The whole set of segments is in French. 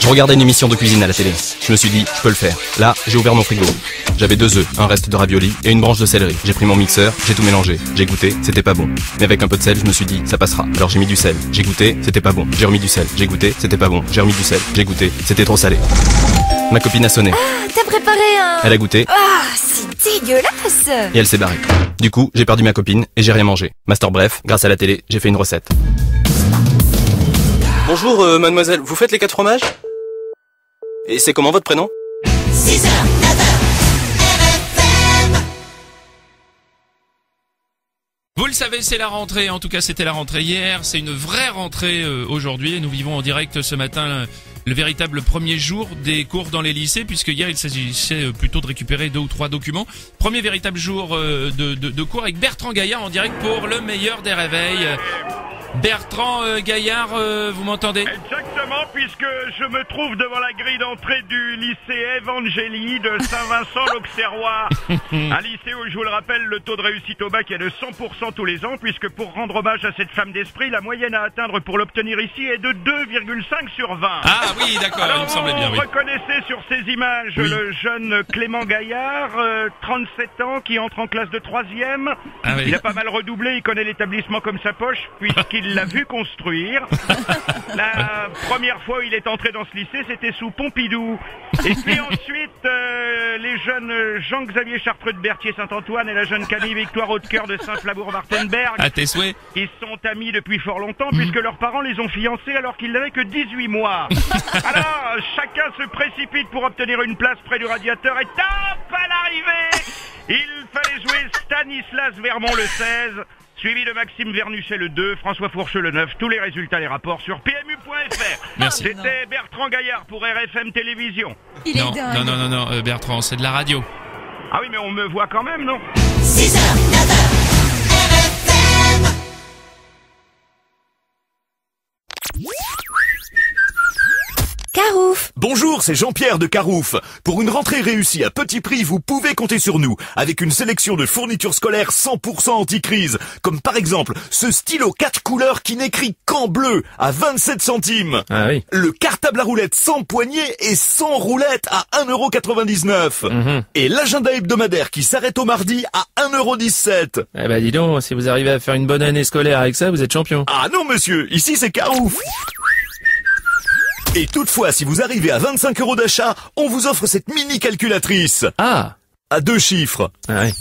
Je regardais une émission de cuisine à la télé. Je me suis dit, je peux le faire. Là, j'ai ouvert mon frigo. J'avais 2 œufs, un reste de ravioli et une branche de céleri. J'ai pris mon mixeur, j'ai tout mélangé. J'ai goûté, c'était pas bon. Mais avec un peu de sel, je me suis dit, ça passera. Alors j'ai mis du sel. J'ai goûté, c'était pas bon. J'ai remis du sel. J'ai goûté, c'était pas bon. J'ai remis du sel. J'ai goûté, c'était trop salé. Ma copine a sonné. Ah, t'as préparé un... Elle a goûté. Ah, c'est dégueulasse. Et elle s'est barrée. Du coup, j'ai perdu ma copine et j'ai rien mangé. Master bref, grâce à la télé, j'ai fait une recette. Bonjour, mademoiselle, vous faites les 4 fromages? Et c'est comment votre prénom? 6h, 9h, RFM. Vous le savez, c'est la rentrée. En tout cas, c'était la rentrée hier. C'est une vraie rentrée aujourd'hui. Et nous vivons en direct ce matin le véritable premier jour des cours dans les lycées, puisque hier, il s'agissait plutôt de récupérer 2 ou 3 documents. Premier véritable jour de cours avec Bertrand Gaillard en direct pour le meilleur des réveils. Bertrand Gaillard, vous m'entendez? Exactement, puisque je me trouve devant la grille d'entrée du lycée Evangélie de Saint-Vincent-l'Auxerrois. Un lycée où, je vous le rappelle, le taux de réussite au bac est de 100% tous les ans, puisque pour rendre hommage à cette femme d'esprit, la moyenne à atteindre pour l'obtenir ici est de 2,5 sur 20. Ah oui, d'accord, il me semblait bien, oui. Vous reconnaissez sur ces images le jeune Clément Gaillard, 37 ans, qui entre en classe de 3e. Ah oui. Il a pas mal redoublé, il connaît l'établissement comme sa poche, puisqu'il l'a vu construire. La première fois où il est entré dans ce lycée, c'était sous Pompidou. Et puis ensuite, les jeunes Jean-Xavier Chartreux de Berthier-Saint-Antoine et la jeune Camille Victoire Haute-Cœur de Saint-Flabourg-Wartenberg. À tes souhaits. Ils sont amis depuis fort longtemps, puisque leurs parents les ont fiancés alors qu'ils n'avaient que 18 mois. Alors, chacun se précipite pour obtenir une place près du radiateur et top à l'arrivée. Il fallait jouer Stanislas Vermont le 16, suivi de Maxime Vernuchet le 2, François Fourcheux le 9. Tous les résultats, les rapports sur PMU.fr. Merci. C'était Bertrand Gaillard pour RFM Télévision. Il est Non, dingue. non, Bertrand, c'est de la radio. Ah oui, mais on me voit quand même, non? 6h, 9h, RFM. Carouf. Bonjour, c'est Jean-Pierre de Carouf. Pour une rentrée réussie à petit prix, vous pouvez compter sur nous, avec une sélection de fournitures scolaires 100% anti-crise, comme par exemple ce stylo 4 couleurs qui n'écrit qu'en bleu à 27 centimes. Ah oui. Le cartable à roulettes sans poignée et sans roulette à 1,99 €. Et l'agenda hebdomadaire qui s'arrête au mardi à 1,17 €. Eh ben dis donc, si vous arrivez à faire une bonne année scolaire avec ça, vous êtes champion. Ah non monsieur, ici c'est Carouf. Et toutefois, si vous arrivez à 25 € d'achat, on vous offre cette mini calculatrice. Ah, À 2 chiffres. ah ouais.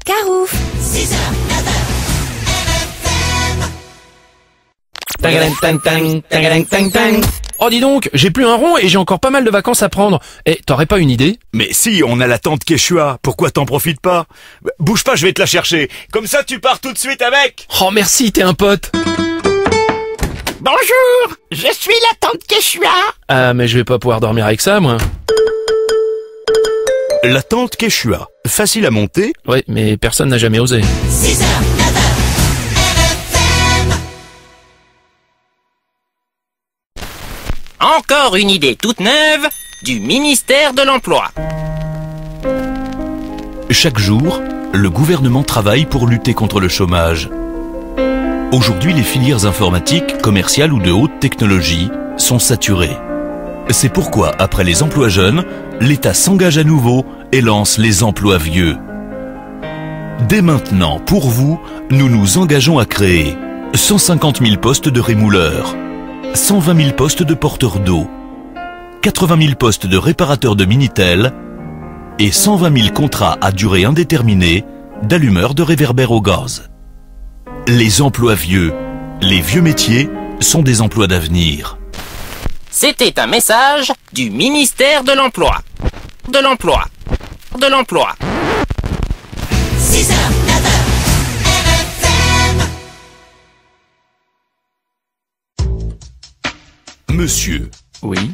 Carouf. 6h, 9h, RFM. Tagadang, tang, tang, tagadang, tang, tang. Oh dis donc, j'ai plus un rond et j'ai encore pas mal de vacances à prendre. Eh, t'aurais pas une idée? Mais si, on a la tante Quechua, pourquoi t'en profites pas? Bouge pas, je vais te la chercher. Comme ça, tu pars tout de suite avec. Oh merci, t'es un pote. Bonjour, je suis la tante Quechua. Ah mais je vais pas pouvoir dormir avec ça, moi. La tante Quechua, facile à monter. Ouais, mais personne n'a jamais osé. 6h, 9h, RFM. Encore une idée toute neuve du ministère de l'Emploi. Chaque jour, le gouvernement travaille pour lutter contre le chômage. Aujourd'hui, les filières informatiques, commerciales ou de haute technologie sont saturées. C'est pourquoi, après les emplois jeunes, l'État s'engage à nouveau et lance les emplois vieux. Dès maintenant, pour vous, nous nous engageons à créer 150 000 postes de rémouleurs, 120 000 postes de porteurs d'eau, 80 000 postes de réparateurs de Minitel et 120 000 contrats à durée indéterminée d'allumeurs de réverbères au gaz. Les emplois vieux, les vieux métiers, sont des emplois d'avenir. C'était un message du ministère de l'Emploi. De l'Emploi. De l'Emploi. 6h, 9h, RFM. Monsieur, Oui.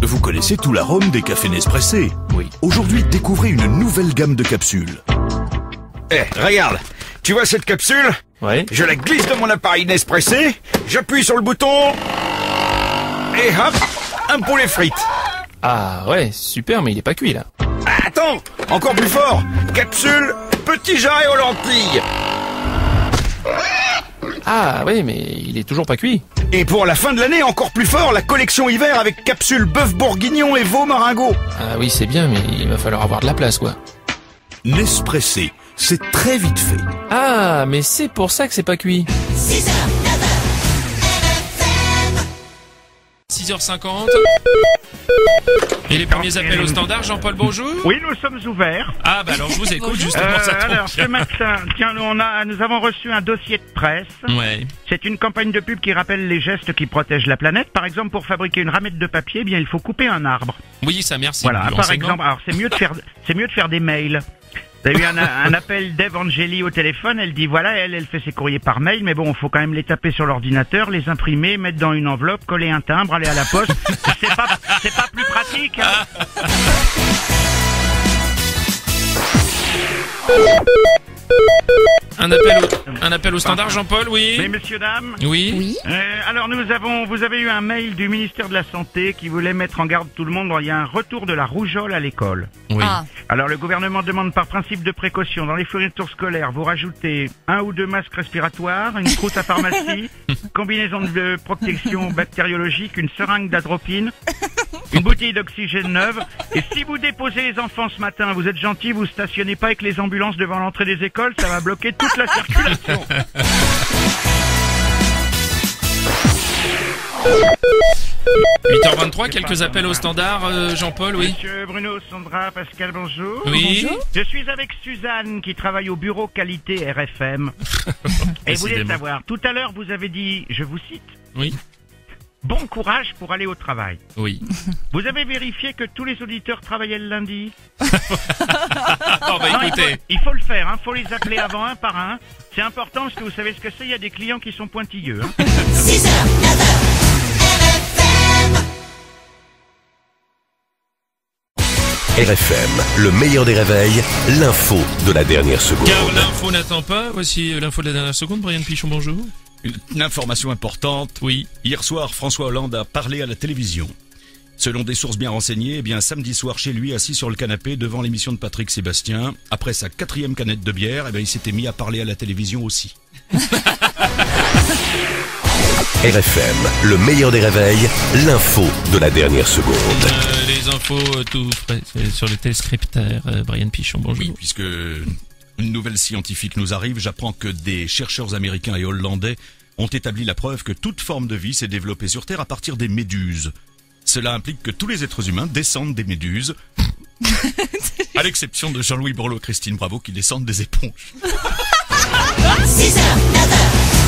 vous connaissez tout l'arôme des cafés Nespresso. Oui. Aujourd'hui, découvrez une nouvelle gamme de capsules. Eh, regarde, tu vois cette capsule? Ouais. Je la glisse dans mon appareil Nespresso, j'appuie sur le bouton, et hop, un poulet frites. Ah ouais, super, mais il est pas cuit là. Ah, attends, encore plus fort, capsule, petit jarret aux lentilles. Ah oui, mais il est toujours pas cuit. Et pour la fin de l'année, encore plus fort, la collection hiver avec capsule bœuf bourguignon et veau maringot. Ah oui, c'est bien, mais il va falloir avoir de la place, quoi. Nespressé, c'est très vite fait. Ah, mais c'est pour ça que c'est pas cuit. 6h, 9h, LFM. 6h50. Et les premiers appels au standard, Jean-Paul, bonjour. Oui, nous sommes ouverts. Ah bah alors je vous écoute, justement, ça tombe Alors, bien. ce matin, tiens, nous avons reçu un dossier de presse. Ouais. C'est une campagne de pub qui rappelle les gestes qui protègent la planète. Par exemple, pour fabriquer une ramette de papier, eh bien, il faut couper un arbre. Oui, ça, merci. Voilà. du Par renseignement. exemple, alors c'est mieux de faire des mails. Vous avez eu un appel d'Eve Angeli au téléphone, elle dit voilà, elle fait ses courriers par mail, mais bon, il faut quand même les taper sur l'ordinateur, les imprimer, mettre dans une enveloppe, coller un timbre, aller à la poste. C'est pas plus pratique, hein. Un appel au standard, Jean-Paul, oui. Mais messieurs, dames, Oui. Oui. alors vous avez eu un mail du ministère de la Santé qui voulait mettre en garde tout le monde, il y a un retour de la rougeole à l'école. Oui. Ah. Alors le gouvernement demande par principe de précaution, dans les fournitures scolaires, vous rajoutez 1 ou 2 masques respiratoires, une trousse à pharmacie, combinaison de protection bactériologique, une seringue d'atropine, une bouteille d'oxygène neuve. Et si vous déposez les enfants ce matin, vous êtes gentils, vous stationnez pas avec les ambulances devant l'entrée des écoles, ça va bloquer toute la circulation. 8h23, quelques appels au standard, Jean-Paul, oui. Monsieur Bruno, Sandra, Pascal, bonjour. Oui. Je suis avec Suzanne qui travaille au bureau qualité RFM. Et vous voulez Décidément. savoir, tout à l'heure vous avez dit, je vous cite, Oui. bon courage pour aller au travail. Oui. Vous avez vérifié que tous les auditeurs travaillaient le lundi? Oh bah Non, écoutez. il faut le faire, hein. Faut les appeler avant un par un. C'est important parce que vous savez ce que c'est, il y a des clients qui sont pointilleux, hein. 6h, 9h, LFM. RFM, le meilleur des réveils, l'info de la dernière seconde. Car l'info n'attend pas. Voici l'info de la dernière seconde. Brian Pichon, bonjour. Une information importante. Oui. Hier soir, François Hollande a parlé à la télévision. Selon des sources bien renseignées, eh bien samedi soir chez lui, assis sur le canapé devant l'émission de Patrick Sébastien, après sa 4e canette de bière, eh bien il s'était mis à parler à la télévision aussi. RFM, le meilleur des réveils, l'info de la dernière seconde. Les infos tout frais sur le téléscripteur. Brian Pichon, bonjour. Oui, puisque une nouvelle scientifique nous arrive, j'apprends que des chercheurs américains et hollandais ont établi la preuve que toute forme de vie s'est développée sur Terre à partir des méduses. Cela implique que tous les êtres humains descendent des méduses, à l'exception de Jean-Louis Borloo et Christine Bravo qui descendent des éponges. 6h, 9h,